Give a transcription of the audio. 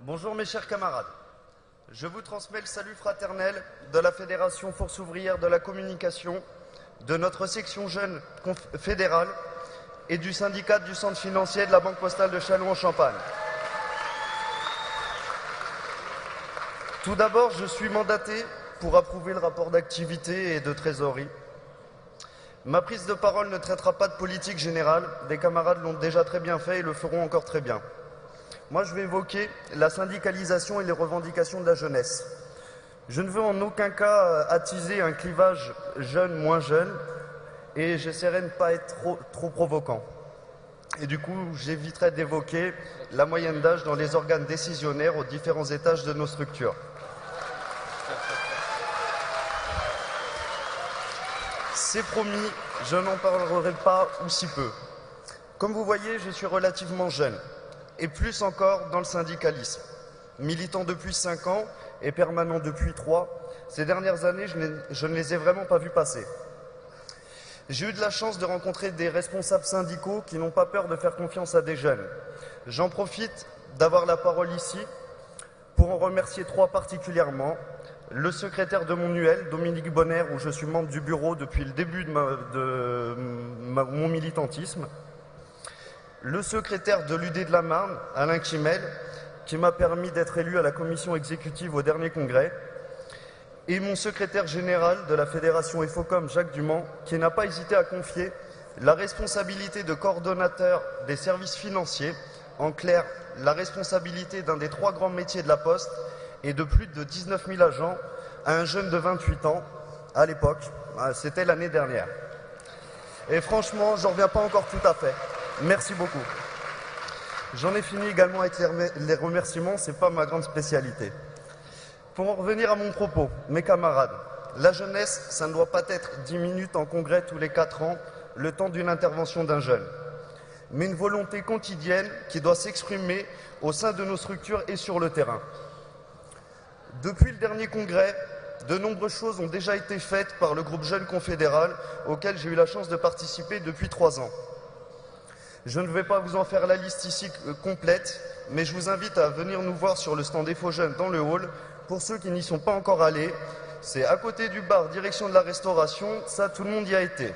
Bonjour mes chers camarades, je vous transmets le salut fraternel de la Fédération Force ouvrière de la communication, de notre section jeune fédérale et du syndicat du centre financier de la Banque postale de Châlons-en-Champagne. Tout d'abord, je suis mandaté pour approuver le rapport d'activité et de trésorerie. Ma prise de parole ne traitera pas de politique générale, des camarades l'ont déjà très bien fait et le feront encore très bien. Moi, je vais évoquer la syndicalisation et les revendications de la jeunesse. Je ne veux en aucun cas attiser un clivage jeune-moins jeune et j'essaierai de ne pas être trop provoquant. Et du coup, j'éviterai d'évoquer la moyenne d'âge dans les organes décisionnaires aux différents étages de nos structures. C'est promis, je n'en parlerai pas ou si peu. Comme vous voyez, je suis relativement jeune, et plus encore dans le syndicalisme. Militant depuis 5 ans et permanent depuis 3, ces dernières années, je ne les ai vraiment pas vus passer. J'ai eu de la chance de rencontrer des responsables syndicaux qui n'ont pas peur de faire confiance à des jeunes. J'en profite d'avoir la parole ici pour en remercier 3 particulièrement. Le secrétaire de mon UL, Dominique Bonner, où je suis membre du bureau depuis le début de mon militantisme. Le secrétaire de l'UD de la Marne, Alain Kimel, qui m'a permis d'être élu à la commission exécutive au dernier congrès. Et mon secrétaire général de la Fédération EFOCOM, Jacques Dumont, qui n'a pas hésité à confier la responsabilité de coordonnateur des services financiers, en clair, la responsabilité d'un des 3 grands métiers de la Poste, et de plus de 19 000 agents à un jeune de 28 ans, à l'époque, c'était l'année dernière. Et franchement, j'en reviens pas encore tout à fait. Merci beaucoup. J'en ai fini également avec les remerciements, c'est pas ma grande spécialité. Pour en revenir à mon propos, mes camarades, la jeunesse, ça ne doit pas être 10 minutes en congrès tous les 4 ans, le temps d'une intervention d'un jeune, mais une volonté quotidienne qui doit s'exprimer au sein de nos structures et sur le terrain. Depuis le dernier congrès, de nombreuses choses ont déjà été faites par le groupe Jeune Confédéral, auquel j'ai eu la chance de participer depuis 3 ans. Je ne vais pas vous en faire la liste ici complète, mais je vous invite à venir nous voir sur le stand des faux jeunes dans le hall. Pour ceux qui n'y sont pas encore allés, c'est à côté du bar, direction de la restauration, ça tout le monde y a été.